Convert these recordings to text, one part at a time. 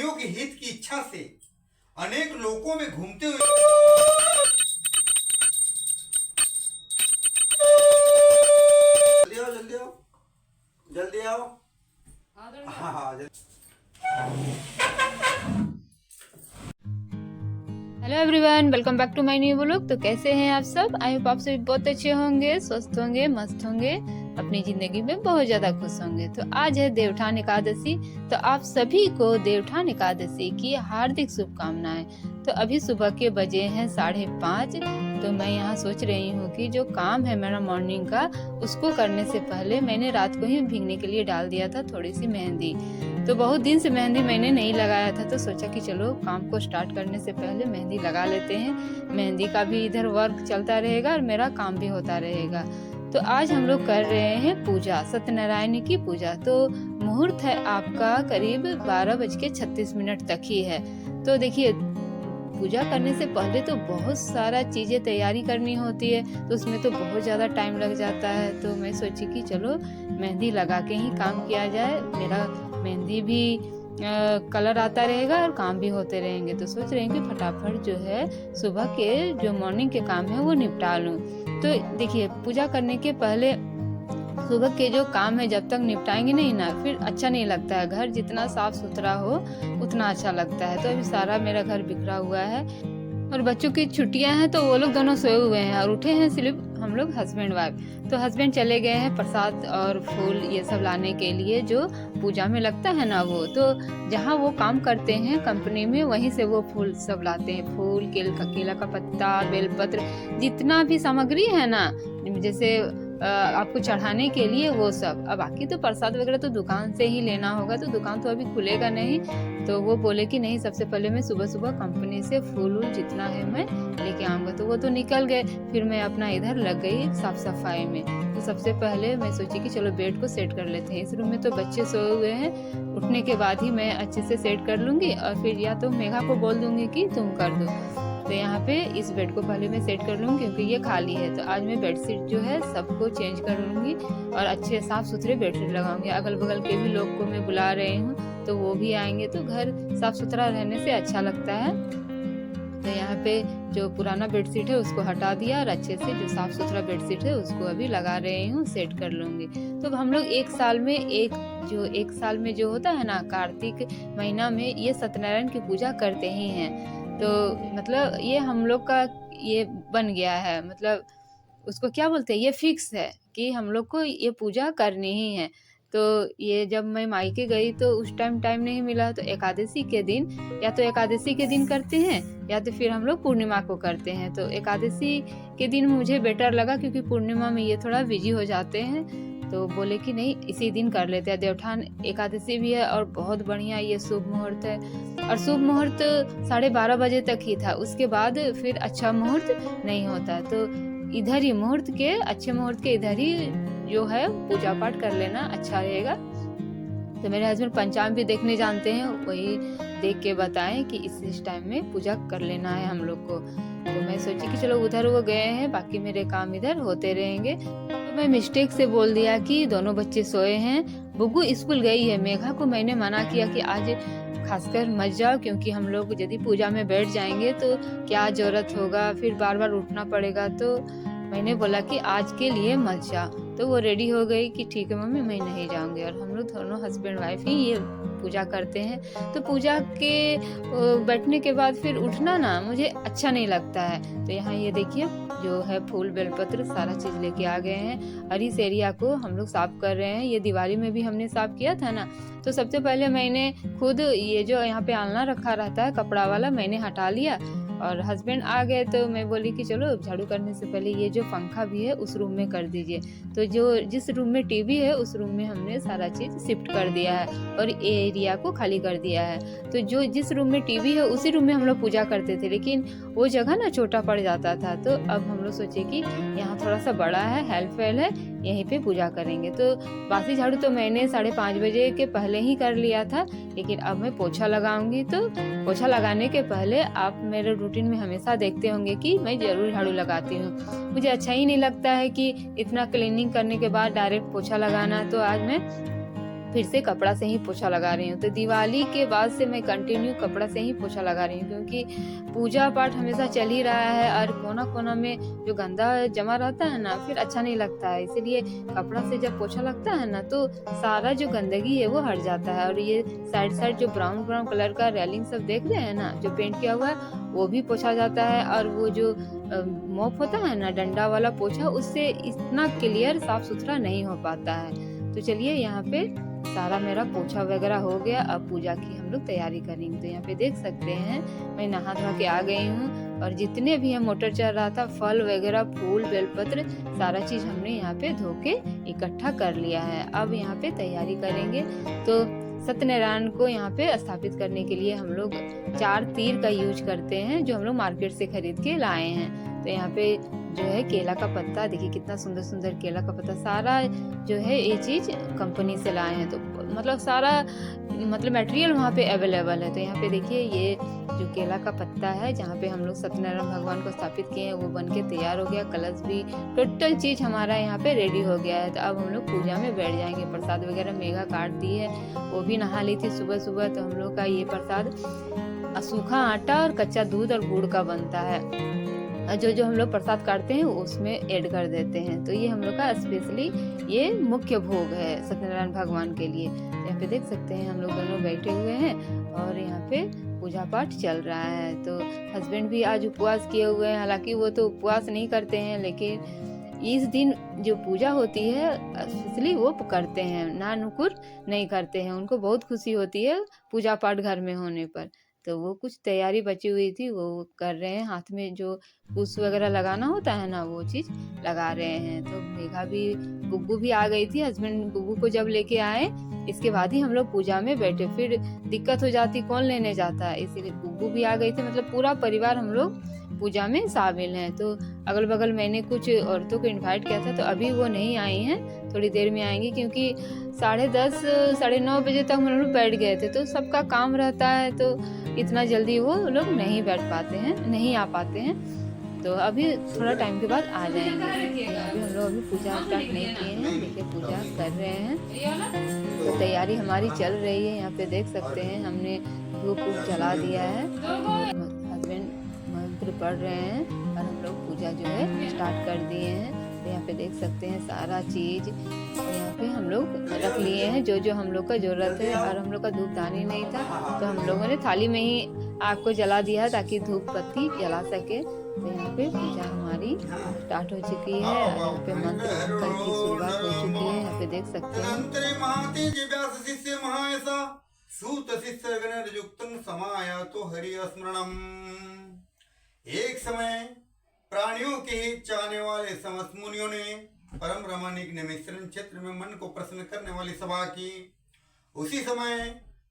प्राणियों के हित की इच्छा से अनेक लोकों में घूमते हुए जल्दी आओ जल्दी आओ। हाँ हाँ hello everyone, welcome back to my new vlog. तो कैसे हैं आप सब? आई होप आप सभी बहुत अच्छे होंगे, स्वस्थ होंगे, मस्त होंगे, अपनी जिंदगी में बहुत ज्यादा खुश होंगे। तो आज है देवउठान एकादशी। तो आप सभी को देवउठान एकादशी की हार्दिक शुभकामनाएं। तो अभी सुबह के बजे हैं 5:30। तो मैं यहाँ सोच रही हूँ कि जो काम है मेरा मॉर्निंग का, उसको करने से पहले मैंने रात को ही भीगने के लिए डाल दिया था थोड़ी सी मेहंदी। तो बहुत दिन से मेहंदी मैंने नहीं लगाया था, तो सोचा कि चलो काम को स्टार्ट करने से पहले मेहंदी लगा लेते हैं। मेहंदी का भी इधर वर्क चलता रहेगा और मेरा काम भी होता रहेगा। तो आज हम लोग कर रहे हैं पूजा, सत्यनारायण की पूजा। तो मुहूर्त है आपका करीब 12:36 तक ही है। तो देखिए, पूजा करने से पहले तो बहुत सारा चीजें तैयारी करनी होती है, तो उसमें तो बहुत ज़्यादा टाइम लग जाता है। तो मैं सोची कि चलो मेहंदी लगा के ही काम किया जाए, मेरा मेहंदी भी कलर आता रहेगा और काम भी होते रहेंगे। तो सोच रहे हैं कि फटाफट जो है सुबह के जो मॉर्निंग के काम है वो निपटा लूँ। तो देखिए, पूजा करने के पहले सुबह के जो काम है जब तक निपटाएंगे नहीं ना, फिर अच्छा नहीं लगता है। घर जितना साफ सुथरा हो उतना अच्छा लगता है। तो अभी सारा मेरा घर बिखरा हुआ है और बच्चों की छुट्टियां हैं, तो वो लोग दोनों सोए हुए हैं और उठे हैं सिर्फ हम लोग हस्बैंड वाइफ। तो हस्बैंड चले गए हैं प्रसाद और फूल ये सब लाने के लिए, जो पूजा में लगता है ना वो। तो जहाँ वो काम करते हैं कंपनी में, वहीं से वो फूल सब लाते हैं। फूल, केला का पत्ता, बेलपत्र, जितना भी सामग्री है ना, जैसे आपको चढ़ाने के लिए, वो सब। अब बाकी तो प्रसाद वगैरह तो दुकान से ही लेना होगा, तो दुकान तो अभी खुलेगा नहीं। तो वो बोले कि नहीं, सबसे पहले मैं सुबह सुबह कंपनी से फूल वूल जितना है मैं लेके आऊँगा। तो वो तो निकल गए, फिर मैं अपना इधर लग गई साफ सफाई में। तो सबसे पहले मैं सोची कि चलो बेड को सेट कर लेते हैं। इस रूम में तो बच्चे सोए हुए हैं, उठने के बाद ही मैं अच्छे से सेट कर लूँगी और फिर या तो मेघा को बोल दूँगी कि तुम कर दो। तो यहाँ पे इस बेड को पहले मैं सेट कर लूँगी क्योंकि ये खाली है। तो आज मैं बेडशीट जो है सबको चेंज कर लूँगी और अच्छे साफ सुथरे बेडशीट लगाऊंगी। अगल बगल के भी लोग को मैं बुला रही हूँ, तो वो भी आएंगे, तो घर साफ सुथरा रहने से अच्छा लगता है। तो यहाँ पे जो पुराना बेडशीट है उसको हटा दिया और अच्छे से जो साफ सुथरा बेडशीट है उसको अभी लगा रही हूँ, सेट कर लूँगी। तो हम लोग एक साल में जो होता है ना, कार्तिक महीना में ये सत्यनारायण की पूजा करते ही हैं। तो मतलब ये हम लोग का ये बन गया है, मतलब उसको क्या बोलते हैं, ये फिक्स है कि हम लोग को ये पूजा करनी ही है। तो ये जब मैं मायके गई तो उस टाइम नहीं मिला, तो एकादशी के दिन, या तो एकादशी के दिन करते हैं या तो फिर हम लोग पूर्णिमा को करते हैं। तो एकादशी के दिन मुझे बेटर लगा क्योंकि पूर्णिमा में ये थोड़ा बिजी हो जाते हैं। तो बोले कि नहीं, इसी दिन कर लेते हैं। देवउठान एकादशी भी है और बहुत बढ़िया ये शुभ मुहूर्त है। और शुभ मुहूर्त 12:30 बजे तक ही था, उसके बाद फिर अच्छा मुहूर्त नहीं होता। तो इधर ही मुहूर्त के, अच्छे मुहूर्त के इधर ही जो है पूजा पाठ कर लेना अच्छा रहेगा। तो मेरे हस्बैंड पंचांग भी देखने जानते हैं, वही देख के बताएं कि इस टाइम में पूजा कर लेना है हम लोग को। तो मैं सोची कि चलो उधर वो गए हैं, बाकी मेरे काम इधर होते रहेंगे। तो मैं मिस्टेक से बोल दिया कि दोनों बच्चे सोए हैं, बुग्गू स्कूल गई है। मेघा को मैंने मना किया कि आज खासकर मत जाओ, क्योंकि हम लोग यदि पूजा में बैठ जाएंगे तो क्या जरूरत होगा, फिर बार बार उठना पड़ेगा। तो मैंने बोला कि आज के लिए मत जाओ। तो वो रेडी हो गई कि ठीक है मम्मी, मैं नहीं जाऊंगी। और हम लोग दोनों हस्बैंड वाइफ ही ये पूजा करते हैं। तो पूजा के बैठने के बाद फिर उठना ना मुझे अच्छा नहीं लगता है। तो यहाँ ये देखिए जो है फूल, बेलपत्र, सारा चीज लेके आ गए हैं और इस एरिया को हम लोग साफ कर रहे हैं। ये दिवाली में भी हमने साफ किया था ना। तो सबसे पहले मैंने खुद ये जो यहाँ पे आलना रखा रहता है कपड़ा वाला, मैंने हटा लिया। और हस्बैंड आ गए तो मैं बोली कि चलो झाड़ू करने से पहले ये जो पंखा भी है उस रूम में कर दीजिए। तो जो जिस रूम में टीवी है उस रूम में हमने सारा चीज शिफ्ट कर दिया है और एरिया को खाली कर दिया है। तो जो जिस रूम में टीवी है उसी रूम में हम लोग पूजा करते थे, लेकिन वो जगह ना छोटा पड़ जाता था। तो अब हम लोग सोचे कि यहाँ थोड़ा सा बड़ा है, हेल्पफुल है, यहीं पे पूजा करेंगे। तो बासी झाड़ू तो मैंने 5:30 बजे के पहले ही कर लिया था, लेकिन अब मैं पोछा लगाऊंगी। तो पोछा लगाने के पहले आप मेरे रूटीन में हमेशा देखते होंगे कि मैं जरूर झाड़ू लगाती हूँ। मुझे अच्छा ही नहीं लगता है कि इतना क्लीनिंग करने के बाद डायरेक्ट पोछा लगाना। तो आज मैं फिर से कपड़ा से ही पोछा लगा रही हूँ। तो दिवाली के बाद से मैं कंटिन्यू कपड़ा से ही पोछा लगा रही हूँ, क्योंकि पूजा पाठ हमेशा चल ही रहा है और कोना कोना में जो गंदा जमा रहता है ना, फिर अच्छा नहीं लगता है। इसीलिए कपड़ा से जब पोछा लगता है ना, तो सारा जो गंदगी है वो हट जाता है। और ये साइड साइड जो ब्राउन ब्राउन कलर का रेलिंग सब देख रहे हैं ना, जो पेंट किया हुआ है, वो भी पोछा जाता है। और वो जो मोप होता है ना, डंडा वाला पोछा, उससे इतना क्लियर साफ सुथरा नहीं हो पाता है। तो चलिए, यहाँ पे सारा मेरा पोछा वगैरह हो गया। अब पूजा की हम लोग तैयारी करेंगे। तो यहाँ पे देख सकते हैं मैं नहा धो के आ गई हूँ, और जितने भी है मोटर चल रहा था, फल वगैरह, फूल, बेलपत्र, सारा चीज हमने यहाँ पे धो के इकट्ठा कर लिया है। अब यहाँ पे तैयारी करेंगे। तो सत्यनारायण को यहाँ पे स्थापित करने के लिए हम लोग 4 तीर का यूज करते हैं, जो हम लोग मार्केट से खरीद के लाए हैं। तो यहाँ पे जो है केला का पत्ता, देखिए कितना सुंदर सुंदर केला का पत्ता, सारा जो है ये चीज कंपनी से लाए हैं। तो मतलब सारा मटेरियल वहाँ पे अवेलेबल है। तो यहाँ पे देखिए, ये जो केला का पत्ता है, जहाँ पे हम लोग सत्यनारायण भगवान को स्थापित किए हैं, वो बन के तैयार हो गया। कलश भी, टोटल चीज हमारा यहाँ पे रेडी हो गया है। तो अब हम लोग पूजा में बैठ जाएंगे। प्रसाद वगैरह मेघा काट दी है, वो भी नहा ली थी सुबह सुबह। तो हम लोग का ये प्रसाद सूखा आटा और कच्चा दूध और गुड़ का बनता है। जो जो हम लोग प्रसाद काटते हैं उसमें ऐड कर देते हैं। तो ये हम लोग का स्पेशली ये मुख्य भोग है सत्यनारायण भगवान के लिए। यहाँ पे देख सकते हैं हम लोग दोनों बैठे हुए हैं, और यहाँ पे पूजा पाठ चल रहा है। तो हस्बैंड भी आज उपवास किए हुए हैं। हालांकि वो तो उपवास नहीं करते हैं, लेकिन इस दिन जो पूजा होती है स्पेशली वो करते हैं, ना नुकुर नहीं करते हैं। उनको बहुत खुशी होती है पूजा पाठ घर में होने पर। तो वो कुछ तैयारी बची हुई थी, वो कर रहे हैं। हाथ में जो कुश वगैरह लगाना होता है ना, वो चीज लगा रहे हैं। तो मेघा भी, गुग्गू भी आ गई थी। हस्बैंड गुग्गू को जब लेके आए, इसके बाद ही हम लोग पूजा में बैठे, फिर दिक्कत हो जाती, कौन लेने जाता है। इसीलिए गुग्गू भी आ गई थी। मतलब पूरा परिवार हम लोग पूजा में शामिल हैं। तो अगल बगल मैंने कुछ औरतों को इनवाइट किया था, तो अभी वो नहीं आई हैं, थोड़ी देर में आएंगी, क्योंकि 10:30 9:30 बजे तक हम लोग बैठ गए थे। तो सबका काम रहता है, तो इतना जल्दी वो लोग नहीं बैठ पाते हैं, नहीं आ पाते हैं। तो अभी थोड़ा टाइम के बाद आ जाएंगे। अभी हम लोग अभी पूजा स्टार्ट नहीं किए हैं, देखिए पूजा कर रहे हैं। तो तैयारी हमारी चल रही है। यहाँ पे देख सकते हैं हमने धूप जला दिया है, हस्बैंड मंत्र पढ़ रहे हैं, और हम लोग पूजा जो है स्टार्ट कर दिए हैं। तो यहाँ पे देख सकते हैं सारा चीज यहाँ पे हम लोग रख लिए हैं, जो जो हम लोग का जरूरत है। और हम लोग का धूपदानी नहीं था, तो हम लोगों ने थाली में ही आग को जला दिया, ताकि धूप बत्ती जला सके। तो यहाँ पे पूजा हमारी स्टार्ट हो चुकी है, और यहाँ पे मंत्र की शुरुआत हो चुकी है। यहाँ पे देख सकते हैं। एक समय प्राणियों के हित चाहने वाले समस्त मुनियों ने परम रमणीक निमिश्रण क्षेत्र में मन को प्रसन्न करने वाली सभा की। उसी समय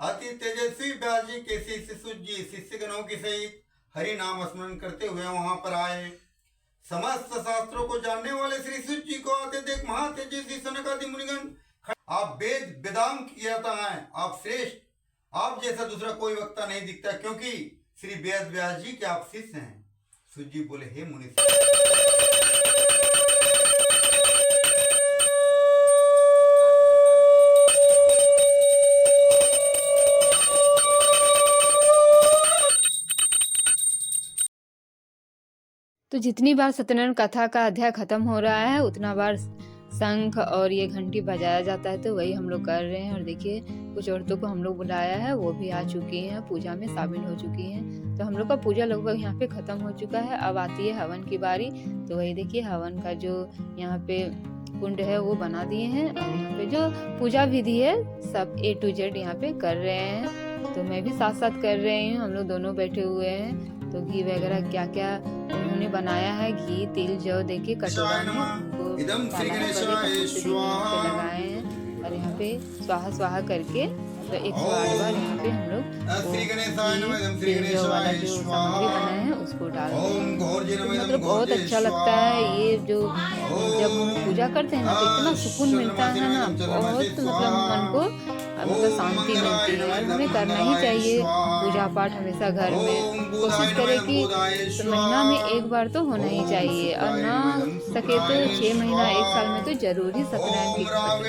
अति तेजस्वी व्यास जी के शिष्य सुत जी शिष्यगणों के सहित हरि नाम स्मरण करते हुए वहां पर आए। समस्त शास्त्रों को जानने वाले श्री सुत जी को आते देख महातेजस्वी सनकादि मुनिगण, आप वेद वेदांत की ज्ञाता हैं, आप श्रेष्ठ, आप जैसा दूसरा कोई वक्ता नहीं दिखता, क्योंकि श्री वेद व्यास जी के आप शिष्य हैं। सुत जी बोले, हे मुनि, तो जितनी बार सत्यनारायण कथा का अध्याय खत्म हो रहा है, उतना बार शंख और ये घंटी बजाया जाता है। तो वही हम लोग कर रहे हैं। और देखिए कुछ औरतों को हम लोग बुलाया है, वो भी आ चुकी हैं, पूजा में शामिल हो चुकी हैं। तो हम लोग का पूजा लगभग यहाँ पे खत्म हो चुका है। अब आती है हवन की बारी। तो वही देखिए हवन का जो यहाँ पे कुंड है वो बना दिए हैं, और यहाँ पे जो पूजा विधि है सब A to Z यहाँ पे कर रहे हैं। तो मैं भी साथ साथ कर रही हूँ, हम लोग दोनों बैठे हुए हैं। तो घी वगैरह क्या क्या उन्होंने बनाया है, घी तिल जौ देखिए कटोरा में उनको लगाए हैं। और यहाँ पे स्वाहा स्वाहा करके तो 108 बार यहाँ पे हम लोग तिल जौ वाला जो सामग्री बनाए हैं उसको डाल हैं। मतलब बहुत अच्छा लगता है ये जो जब हम पूजा करते हैं ना, तो इतना सुकून मिलता है ना, बहुत मतलब मन को मतलब शांति मिलती है। और हमें करना ही चाहिए पूजा पाठ हमेशा घर में कोशिश करें कि महीना में एक बार तो होना ही चाहिए, और ना सके तो 6 महीना 1 साल में तो जरूर ही सत्यनारायण की कथा जो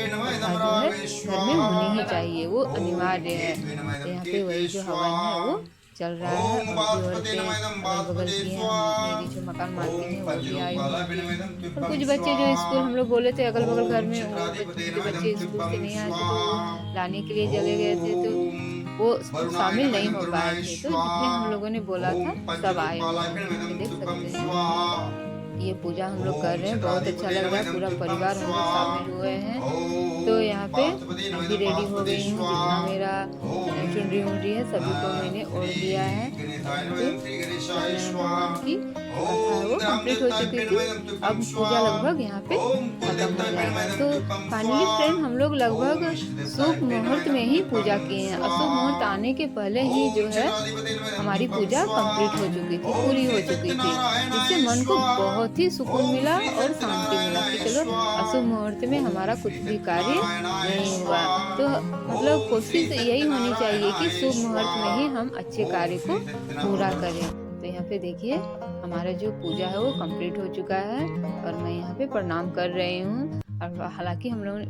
है घर में होनी ही चाहिए, वो अनिवार्य है। तो यहाँ पे वही जो हवन है वो चल रहा है, और जो औरतें अगल बगल की हैं, मेरी जो मकान मालकिन है वो भी आई हुई है। और कुछ बच्चे जो स्कूल हम लोग बोले थे अगल बगल घर में, वो बच्चे स्कूल से नहीं आए थे तो लाने के लिए चले गए थे, तो वो शामिल नहीं हो पाए थे। तो जितने हम लोगों ने बोला था सब आए हुए, देख सकते हैं। ये पूजा हम लोग कर रहे हैं, बहुत अच्छा लग रहा है, पूरा परिवार हम लोग शामिल हुए हैं। तो यहाँ पे अभी रेडी हो गई हूँ, जितना मेरा चुनरी उनरी है सभी को मैंने ओढ़ दिया है। भगवान की कथा वो कंप्लीट हो चुकी थी, अब पूजा लगभग यहाँ पे खत्म हो जाएगा। तो फाइनली फ्रेंड हम लोग लगभग शुभ मुहूर्त में ही पूजा किए हैं, अशुभ मुहूर्त आने के पहले ही जो है हमारी पूजा कंप्लीट हो चुकी थी, पूरी हो चुकी थी। इससे मन को बहुत ही सुकून मिला और शांति मिला कि चलो अशुभ मुहूर्त में हमारा कुछ भी कार्य नहीं हुआ। तो मतलब कोशिश यही होनी चाहिए कि शुभ मुहूर्त में ही हम अच्छे कार्य को पूरा करें। तो यहाँ पे देखिए हमारा जो पूजा है वो कंप्लीट हो चुका है, और मैं यहाँ पे प्रणाम कर रही हूँ। और हालांकि हम लोगों ने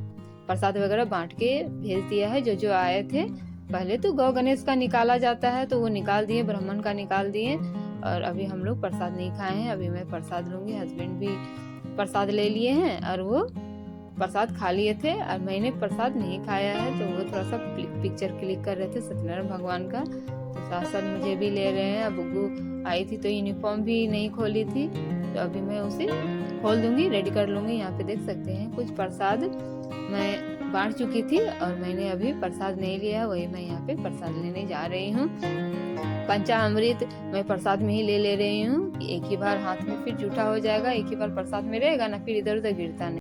प्रसाद वगैरह बांट के भेज दिया है, जो जो आए थे। पहले तो गौ गणेश का निकाला जाता है तो वो निकाल दिए, ब्राह्मण का निकाल दिए, और अभी हम लोग प्रसाद नहीं खाए हैं। अभी मैं प्रसाद लूंगी, हस्बैंड भी प्रसाद ले लिए हैं और वो प्रसाद खा लिए थे, और मैंने प्रसाद नहीं खाया है। तो वो थोड़ा सा पिक्चर क्लिक कर रहे थे सत्यनारायण भगवान का, तो साथ साथ मुझे भी ले रहे हैं। अब बुग्गू आई थी तो यूनिफॉर्म भी नहीं खोली थी, तो अभी मैं उसे खोल दूंगी, रेडी कर लूंगी। यहाँ पे देख सकते हैं कुछ प्रसाद मैं बांट चुकी थी, और मैंने अभी प्रसाद नहीं लिया, वही मैं यहाँ पे प्रसाद लेने जा रही हूँ। पंचामृत मैं प्रसाद में ही ले रही हूँ, एक ही बार हाथ में फिर जूठा हो जाएगा, एक ही बार प्रसाद में रहेगा ना, फिर इधर उधर गिरता नहीं।